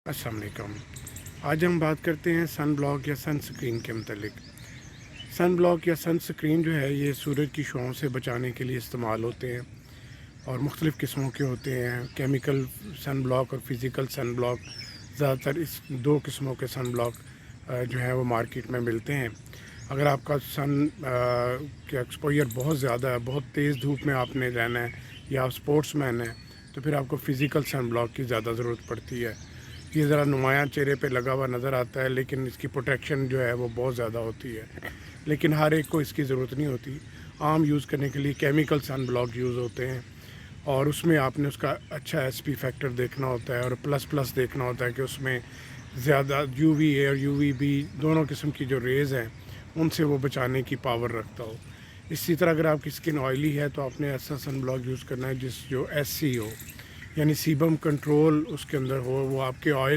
السلام علیکم۔ آج ہم بات کرتے ہیں سن بلاک یا سن سکرین کے متعلق۔ سن بلاک یا سن سکرین جو ہے یہ سورج کی شعاؤں سے بچانے کے لیے استعمال ہوتے ہیں اور مختلف قسموں کے ہوتے ہیں۔ کیمیکل سن بلاک اور فزیکل سن بلاک، زیادہ تر اس دو قسموں کے سن بلاک جو ہے وہ مارکیٹ میں ملتے ہیں۔ اگر آپ کا سن کا ایکسپوئر بہت زیادہ ہے، بہت تیز دھوپ میں آپ نے رہنا ہے یا آپ سپورٹس مین ہیں، تو پھر آپ کو فزیکل سن بلاک کی زیادہ ضرورت پڑتی ہے۔ یہ ذرا نمایاں چہرے پہ لگا ہوا نظر آتا ہے، لیکن اس کی پروٹیکشن جو ہے وہ بہت زیادہ ہوتی ہے، لیکن ہر ایک کو اس کی ضرورت نہیں ہوتی۔ عام یوز کرنے کے لیے کیمیکل سن بلاک یوز ہوتے ہیں، اور اس میں آپ نے اس کا اچھا ایس پی فیکٹر دیکھنا ہوتا ہے اور پلس دیکھنا ہوتا ہے کہ اس میں زیادہ یو وی اے اور یو وی بی دونوں قسم کی جو ریز ہیں ان سے وہ بچانے کی پاور رکھتا ہو۔ اسی طرح اگر آپ کی اسکن آئلی ہے تو آپ نے ایسا سن بلاک یوز کرنا ہے جو ایس سی ہو، یعنی سیبم کنٹرول اس کے اندر ہو، وہ آپ کے آئل